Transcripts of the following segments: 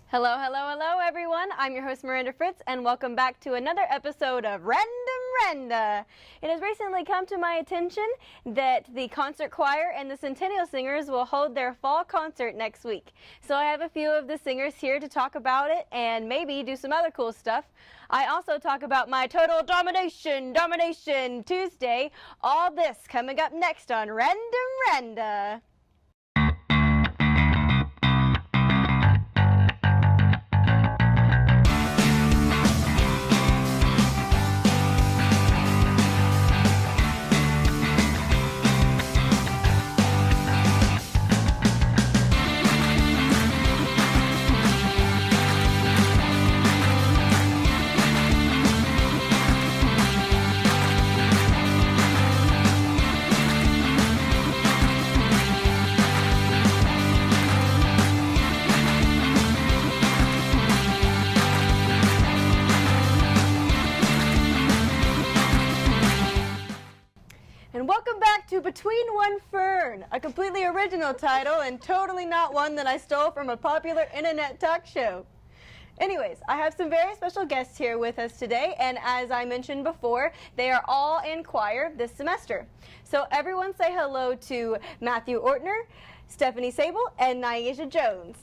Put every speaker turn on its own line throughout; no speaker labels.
Hello, hello, hello, everyone. I'm your host, Miranda Fritz, and welcome back to another episode of Randa. It has recently come to my attention that the concert choir and the Centennial Singers will hold their fall concert next week. So I have a few of the singers here to talk about it and maybe do some other cool stuff. I also talk about my total domination Tuesday. All this coming up next on Randa. And welcome back to Between One Fern, a completely original title and totally not one that I stole from a popular internet talk show. Anyways, I have some very special guests here with us today, and as I mentioned before, they are all in choir this semester. So everyone say hello to Matthew Ortner, Stephanie Sable, and Nyesha Jones.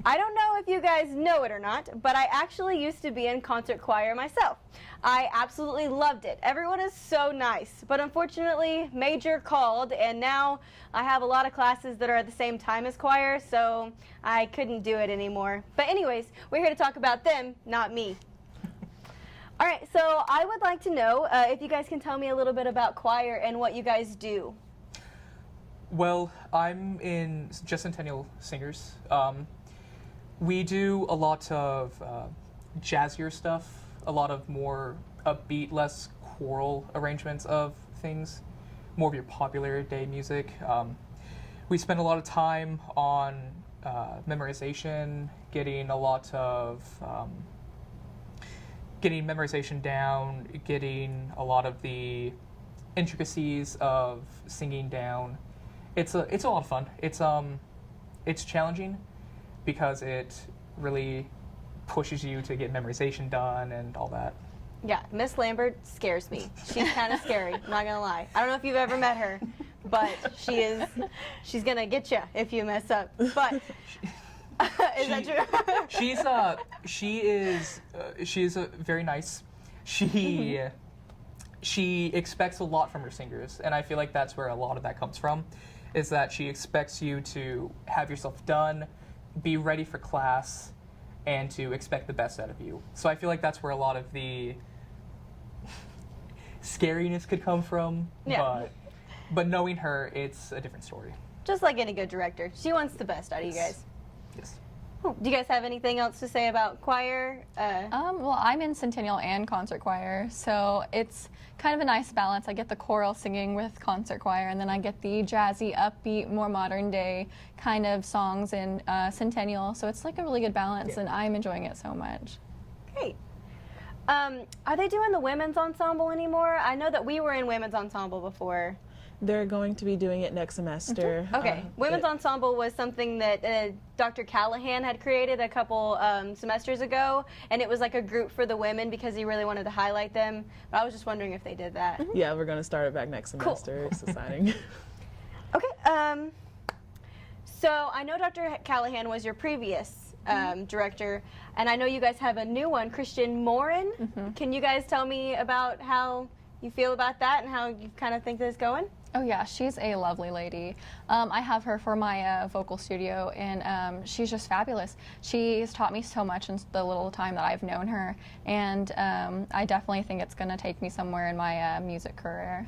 I don't know if you guys know it or not, but I actually used to be in concert choir myself. I absolutely loved it. Everyone is so nice, but unfortunately, major called, and now I have a lot of classes that are at the same time as choir, so I couldn't do it anymore. But anyways, we're here to talk about them, not me. All right, so I would like to know if you guys can tell me a little bit about choir and what you guys do.
Well, I'm in just Centennial Singers. We do a lot of jazzier stuff, a lot of more upbeat, less choral arrangements of things, more of your popular day music. We spend a lot of time on memorization, getting a lot of getting memorization down, getting a lot of the intricacies of singing down. It's a lot of fun. It's challenging, because it really pushes you to get memorization done and all that.
Yeah, Miss Lambert scares me. She's kind of scary, I'm not gonna lie. I don't know if you've ever met her, but she's gonna get you if you mess up. But is that true? She's very nice. She expects a lot from her singers, and I feel like that's where a lot of that comes from, is that she expects you to have yourself done, be ready for class, and to expect the best out of you. So I feel like that's where a lot of the scariness could come from. Yeah. But knowing her, it's a different story. Just like any good director. She wants the best out of you guys.
Yes.
Cool. Do you guys have anything else to say about choir?
Well, I'm in Centennial and concert choir, so it's kind of a nice balance. I get the choral singing with concert choir, and then I get the jazzy, upbeat, more modern day kind of songs in Centennial, so it's like a really good balance, and I'm enjoying it so much.
Great. Are they doing the women's ensemble anymore? I know that we were in women's ensemble before.
They're going to be doing it next semester.
Mm-hmm. Okay. Women's ensemble was something that Dr. Callahan had created a couple semesters ago, and it was like a group for the women because he really wanted to highlight them. But I was just wondering if they did that.
Mm-hmm. Yeah, we're going to start it back next semester. Cool. It's exciting.
Okay. So I know Dr. Callahan was your previous director, and I know you guys have a new one, Christian Morin. Mm-hmm. Can you guys tell me about how you feel about that and how you kind of think that it's going?
Oh yeah, she's a lovely lady. I have her for my vocal studio, and she's just fabulous. She's taught me so much in the little time that I've known her, and I definitely think it's going to take me somewhere in my music career.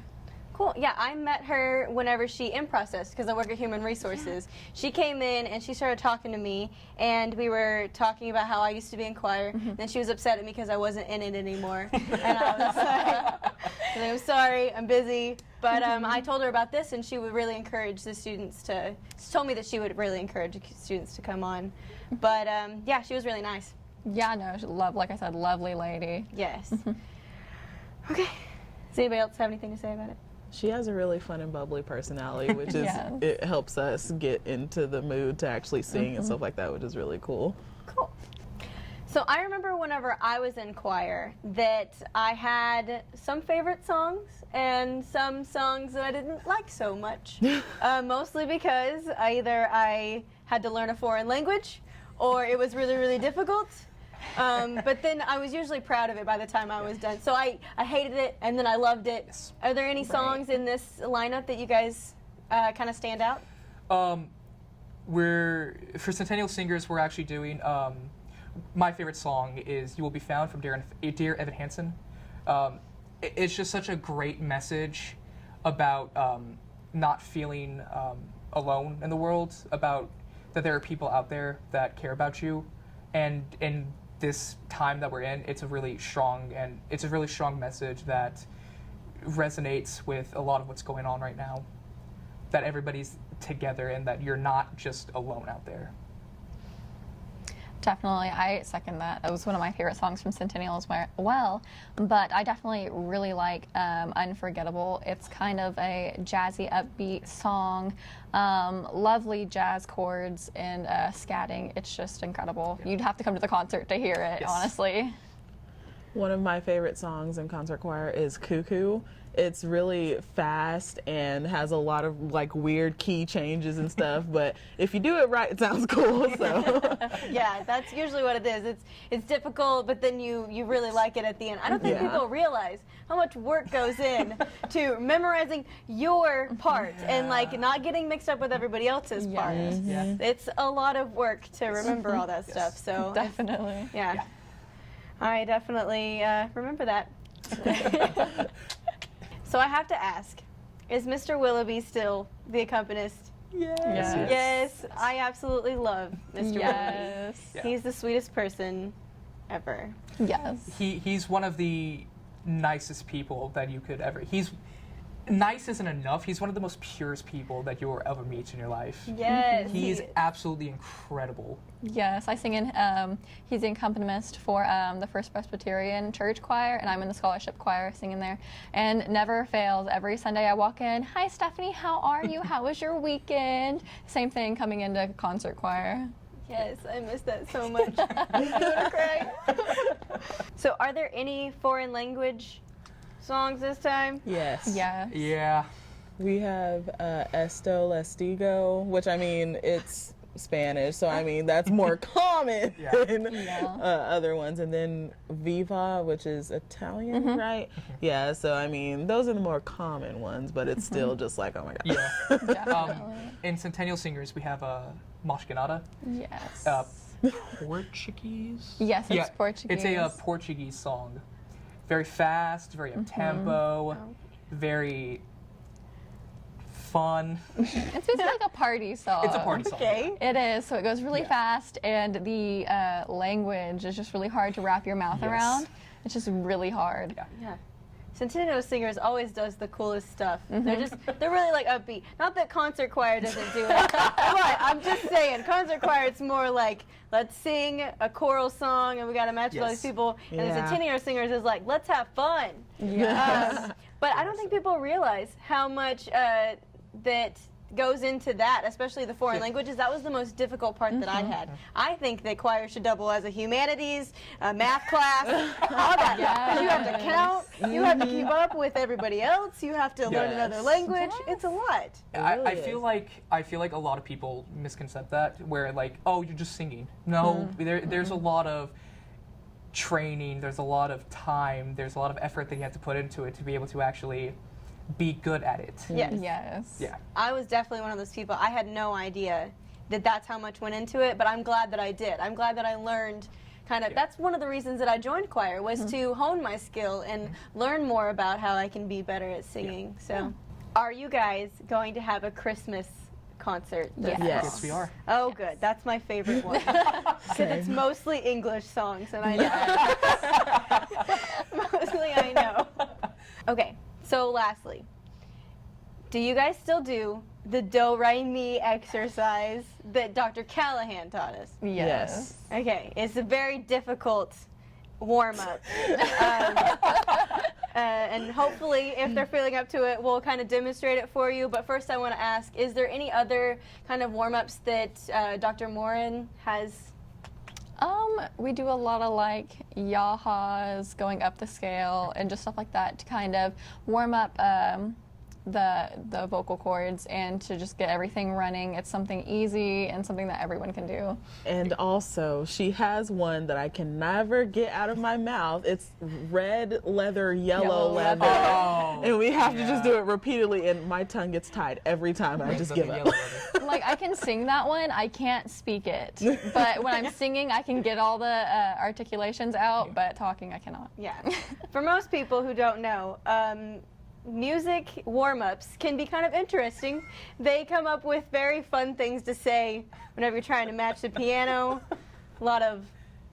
Cool. Yeah, I met her whenever she in-processed, because I work at Human Resources. She came in and she started talking to me, and we were talking about how I used to be in choir. Mm-hmm. Then she was upset at me because I wasn't in it anymore. And I was like, I'm sorry, I'm busy. But I told her about this, and she would really encourage the students to, she told me that she would really encourage the students to come on. But yeah, she was really nice.
Yeah, no, like I said, lovely lady.
Yes. Okay. Does anybody else have anything to say about it?
She has a really fun and bubbly personality, which is,
Yes.
it helps us get into the mood to actually sing and stuff like that, which is really cool.
Cool. So I remember whenever I was in choir that I had some favorite songs and some songs that I didn't like so much. Mostly because either I had to learn a foreign language or it was really, really difficult. But then I was usually proud of it by the time I was done. So I hated it and then I loved it.
Yes.
Are there any songs in this lineup that you guys kind of stand out?
For Centennial Singers, we're actually doing, my favorite song is You Will Be Found from Dear Evan Hansen. It's just such a great message about not feeling alone in the world, about that there are people out there that care about you. And in this time that we're in, it's a really strong message that resonates with a lot of what's going on right now, that everybody's together and that you're not just alone out there.
Definitely, I second that. That was one of my favorite songs from Centennial as well. But I definitely really like Unforgettable. It's kind of a jazzy, upbeat song, lovely jazz chords and scatting. It's just incredible.
Yeah.
You'd have to come to the concert to hear it,
Yes.
honestly.
One of my favorite songs in concert choir is Cuckoo. It's really fast and has a lot of like weird key changes and stuff, but if you do it right, it sounds cool. So
Yeah, that's usually what it is. It's difficult, but then you really like it at the end. I don't think
Yeah.
people realize how much work goes in to memorizing your part and like not getting mixed up with everybody else's part.
Yes.
Yeah.
It's a lot of work to remember all that
Yes.
stuff. So
Definitely.
yeah.
Yeah.
I definitely remember that. So I have to ask, is Mr. Willoughby still the accompanist?
Yes.
Yes, I absolutely love Mr. Willoughby.
Yes.
Yeah.
He's the sweetest person ever.
Yes.
He's one of the nicest people that you could ever. He's nice isn't enough. He's one of the most purest people that you'll ever meet in your life.
Yes.
He's absolutely incredible.
Yes, I sing in, he's the accompanist for the First Presbyterian Church Choir, and I'm in the scholarship choir singing there. And never fails, every Sunday I walk in, "Hi Stephanie, how are you? How was your weekend?" Same thing coming into concert choir.
Yes, I miss that so much. I'm gonna cry. So are there any foreign language songs this time?
yes.
Yes.
Yeah.
We have Esto Lestigo, which I mean, it's Spanish, so I mean, that's more common
Yeah.
than
Yeah.
other ones. And then Viva, which is Italian, right? Yeah, so I mean, those are the more common ones, but it's still just like, oh my God.
Yeah.
Definitely.
In Centennial Singers, we have Moscanada.
Yes.
Portuguese?
Yes, it's
Yeah,
Portuguese.
It's a Portuguese song. Very fast, very up-tempo, very fun.
It's basically like a party song.
It's a party song.
Okay.
It is. So it goes really
Yeah.
fast, and the language is just really hard to wrap your mouth
Yes.
around. It's just really hard.
Yeah.
Yeah. Centennial Singers always does the coolest stuff. They're really like upbeat. Not that concert choir doesn't do it, but I'm just saying, concert choir it's more like let's sing a choral song and we got to match with all these
Yes.
people. And the
Yeah.
Centennial Singers is like let's have fun. But I don't think people realize how much that goes into that, especially the foreign
Yeah.
languages. That was the most difficult part that I had. I think that choir should double as a humanities, a math class, all that. 'Cause you have to count, you have to keep up with everybody else, you have to learn another
Yes.
language. It's a lot.
I
really
feel
is.
like a lot of people misconcept that, where like, oh, you're just singing. No, there's a lot of training, there's a lot of time, there's a lot of effort that you have to put into it to be able to actually be good at it.
Yes.
Yes.
Yeah.
I was definitely one of those people. I had no idea that that's how much went into it, but I'm glad that I did. I'm glad that I learned kind of,
Yeah.
that's one of the reasons that I joined choir was to hone my skill and learn more about how I can be better at singing. So, are you guys going to have a Christmas concert this
Yes.
fall?
Yes.
Yes, we are.
Oh, good. That's my favorite one. Because it's
Same.
mostly English songs, and I know. Mostly I know. Okay, so lastly, do you guys still do the do-re-mi exercise that Dr. Callahan taught us?
Yes.
Okay, it's a very difficult warm-up. And hopefully, if they're feeling up to it, we'll kind of demonstrate it for you. But first, I want to ask, is there any other kind of warm-ups that Dr. Morin has?
We do a lot of like yahas, going up the scale, and just stuff like that to kind of warm up the vocal cords and to just get everything running. It's something easy and something that everyone can do.
And also, she has one that I can never get out of my mouth. It's red leather, yellow leather.
Oh,
And we have to just do it repeatedly, and my tongue gets tied every time. I just give up.
Like, I can sing that one, I can't speak it. But when I'm singing, I can get all the articulations out, but talking, I cannot.
Yeah. For most people who don't know, music warm-ups can be kind of interesting. They come up with very fun things to say whenever you're trying to match the piano. A lot of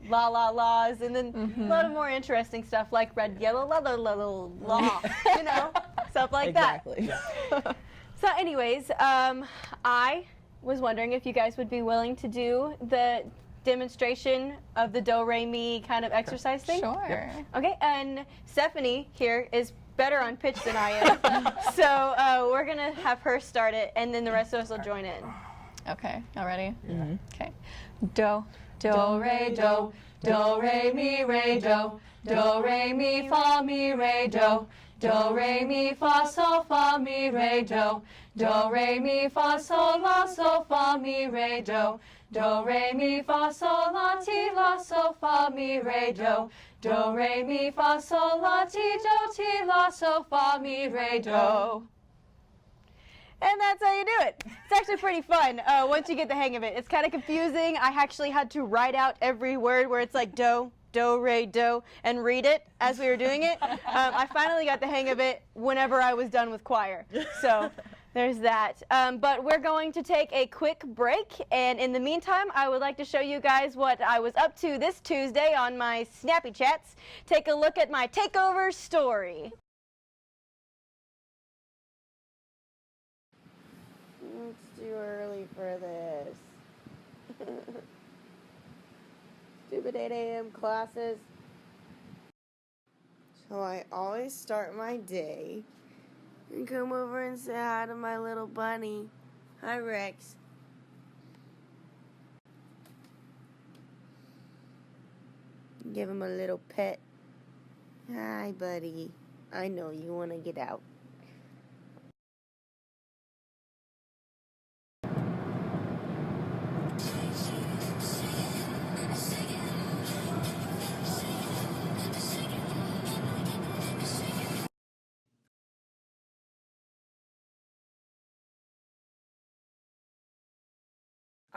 la la la's, and then a lot of more interesting stuff like red, yellow, la la la la la, you know, stuff like
Exactly.
that. So anyways, I was wondering if you guys would be willing to do the demonstration of the do re mi kind of exercise thing.
Sure.
Okay, and Stephanie here is better on pitch than I am, so we're gonna have her start it, and then the rest of us will join in.
Okay, y'all ready?
Mm-hmm.
Okay. Do, re, do, re, mi, fa, mi, re, do, re, mi, fa, sol, fa, mi, re, do, re, mi, fa, sol, fa, mi, re, do, re, mi, fa, sol, fa, mi, re, do, re, mi, fa, sol, fa, mi, re, do.
And that's how you do it. It's actually pretty fun once you get the hang of it. It's kind of confusing. I actually had to write out every word where it's like do, re, do, and read it as we were doing it. I finally got the hang of it whenever I was done with choir. So there's that. But we're going to take a quick break. And in the meantime, I would like to show you guys what I was up to this Tuesday on my Snappy Chats. Take a look at my takeover story. It's too early for this. Stupid 8 a.m. classes. So I always start my day and come over and say hi to my little bunny. Hi, Rex. Give him a little pet. Hi, buddy. I know you want to get out.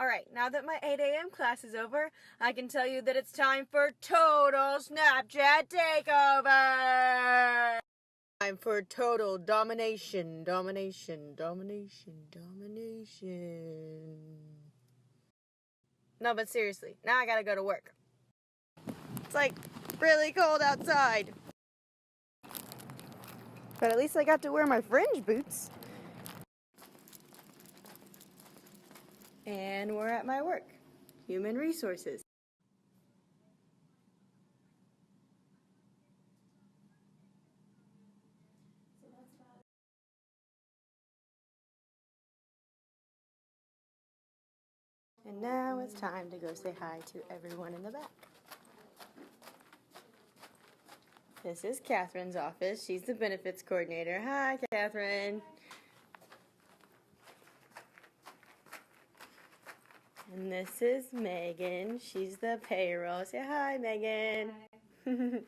Alright, now that my 8 a.m. class is over, I can tell you that it's time for total Snapchat takeover! Time for total domination. No, but seriously, now I gotta go to work. It's like really cold outside. But at least I got to wear my fringe boots. And we're at my work, Human Resources. And now it's time to go say hi to everyone in the back. This is Catherine's office. She's the benefits coordinator. Hi, Catherine. And this is Megan. She's the payroll. Say hi, Megan. Hi.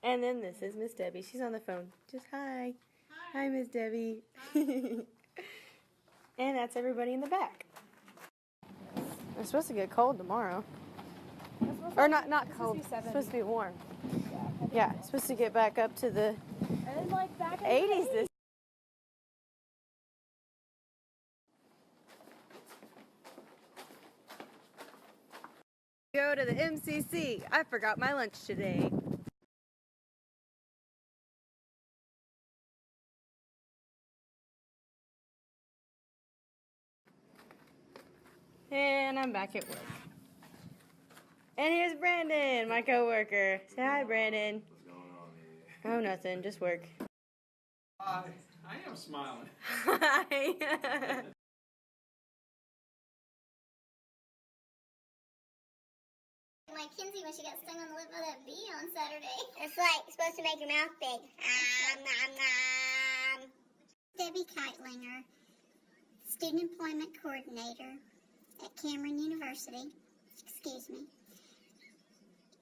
And then this is Miss Debbie. She's on the phone. Just hi. Hi, Miss Debbie. And that's everybody in the back. It's supposed to get cold tomorrow. Or not cold. It's supposed to be warm. Yeah, it's supposed to get back up to the 80s this. Go to the MCC. I forgot my lunch today. And I'm back at work. And here's Brandon, my coworker. Say hi, Brandon.
What's going on,
Oh, nothing. Just work.
I am smiling.
Hi.
Like Kinsey when she got stung on the lip by that bee on Saturday. It's like supposed to make your mouth big. Nom, nom. Debbie Keitlinger, Student Employment Coordinator at Cameron University. Excuse me.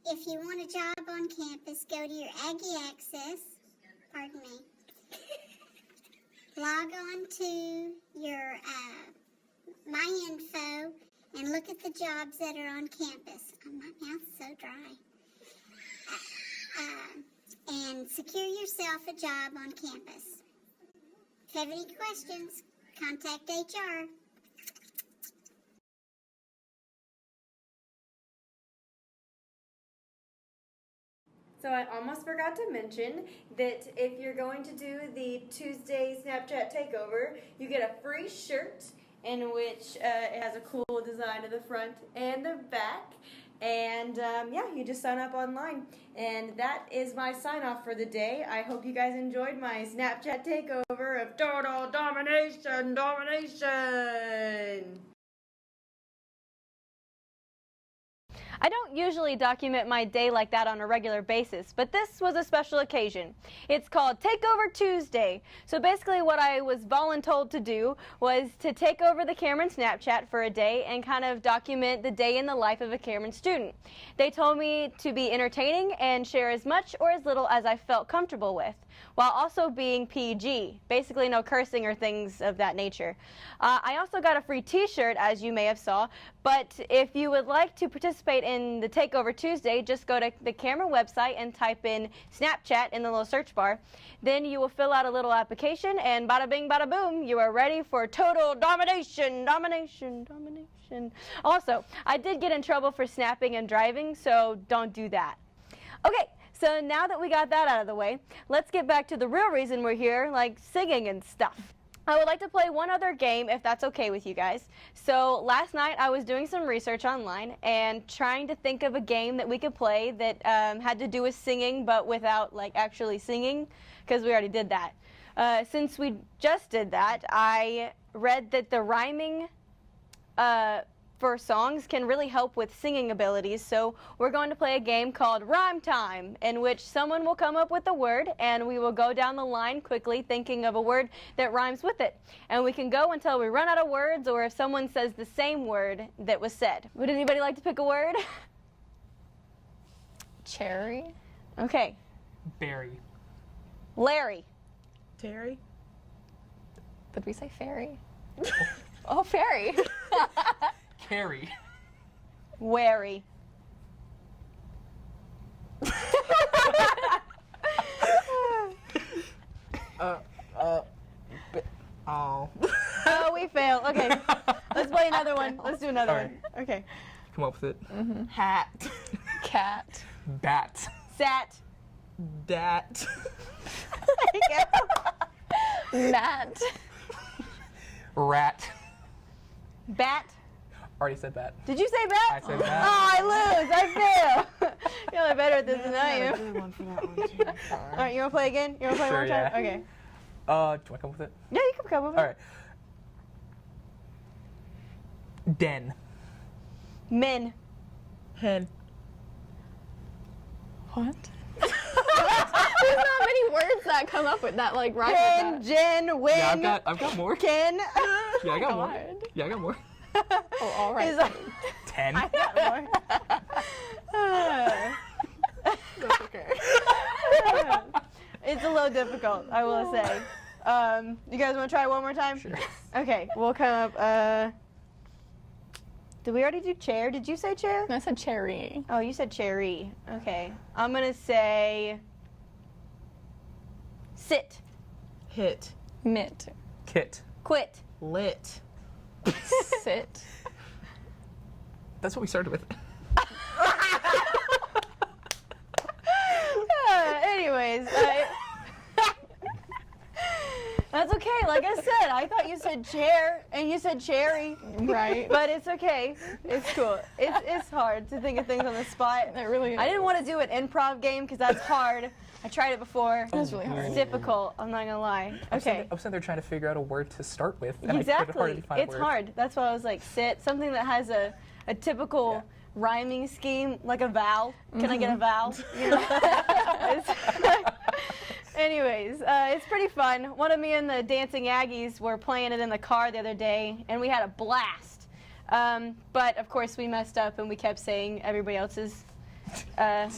If you want a job on campus, go to your Aggie Access. Pardon me. Log on to your My Info and look at the jobs that are on campus. Oh, my mouth's so dry. And secure yourself a job on campus. If you have any questions, contact HR.
So I almost forgot to mention that if you're going to do the Tuesday Snapchat takeover, you get a free shirt in which it has a cool design to the front and the back. And yeah, you just sign up online. And that is my sign off for the day. I hope you guys enjoyed my Snapchat takeover of total domination. I don't usually document my day like that on a regular basis, but this was a special occasion. It's called Takeover Tuesday. So basically what I was voluntold to do was to take over the Cameron Snapchat for a day and kind of document the day in the life of a Cameron student. They told me to be entertaining and share as much or as little as I felt comfortable with, while also being PG, basically no cursing or things of that nature. I also got a free t-shirt, as you may have saw, but if you would like to participate in the Takeover Tuesday, just go to the Cameron website and type in Snapchat in the little search bar. Then you will fill out a little application, and bada bing, bada boom, you are ready for total domination. Also, I did get in trouble for snapping and driving, so don't do that. Okay, so now that we got that out of the way, let's get back to the real reason we're here, like singing and stuff. I would like to play one other game, if that's okay with you guys. So last night I was doing some research online and trying to think of a game that we could play that had to do with singing, but without like actually singing, because we already did that. Since we just did that, I read that the rhyming for songs can really help with singing abilities, so we're going to play a game called Rhyme Time, in which someone will come up with a word and we will go down the line quickly thinking of a word that rhymes with it. And we can go until we run out of words, or if someone says the same word that was said. Would anybody like to pick a word?
Cherry.
Okay.
Berry.
Larry.
Terry?
Did we say fairy? Oh, fairy.
Carrie.
Wary.
Oh.
Oh, we failed. Okay. Let's play another one. Let's do another
All
one. Okay.
Come up with it.
Hat.
Cat.
Bat.
Sat.
Dat.
There you go.
Matt.
Rat.
Bat.
Already said bat.
Did you say bat?
I said bat.
Oh, I lose. I fail. You're only better at this than I
a
am.
good one for that one too.
All right, you want to play again? You want to play
Sure,
one more time?
yeah.
Okay.
Do you want to come up with it?
Yeah, you can come over.
All right. Den.
Men.
Hen.
What? There's not many words that come up with that, like, rhyme
Pen,
with that.
Jen, win.
Yeah, I've got more.
Ken.
Yeah, I got more.
God.
Yeah, I got more.
Oh, all right.
He's like,
10.
I got more.
That's okay.
It's a little difficult, I will say. You guys want to try one more time?
Sure.
Okay, we'll come up. Did we already do chair? Did you say chair?
No, I said cherry.
Oh, you said cherry. Okay. I'm going to say sit.
Hit.
Mitt.
Kit.
Quit.
Lit.
Sit.
That's what we started with.
Anyways, that's okay. Like I said, I thought you you said chair and you said cherry.
Right.
But it's okay. It's cool. It's hard to think of things on the spot.
It really is.
I didn't want to do an improv game because that's hard. I tried it before.
That's really hard.
It's difficult. I'm not gonna lie. Okay.
I'm sitting there trying to figure out a word to start with. And I
Exactly.
couldn't hardly find a
It's
word.
hard. That's why I was like, sit. Something that has a typical rhyming scheme, like a vowel. Can I get a vowel? You know? Anyways, it's pretty fun. One of me and the Dancing Aggies were playing it in the car the other day, and we had a blast. But of course, we messed up and we kept saying everybody else's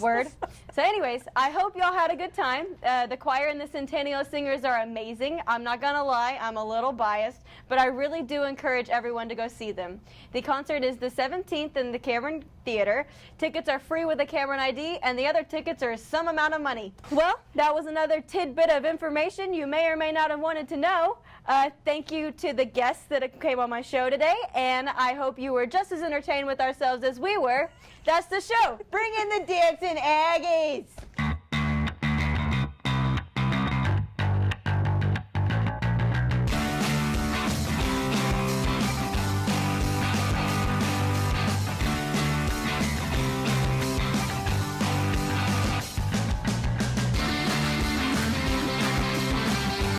word. So anyways, I hope y'all had a good time. The choir and the Centennial Singers are amazing. I'm not gonna lie, I'm a little biased, but I really do encourage everyone to go see them. The concert is the 17th in the Cameron Theater. Tickets are free with a Cameron ID, and the other tickets are some amount of money. Well, that was another tidbit of information you may or may not have wanted to know. Thank you to the guests that came on my show today, and I hope you were just as entertained with ourselves as we were. That's the show. Bring in the Dancing Aggies.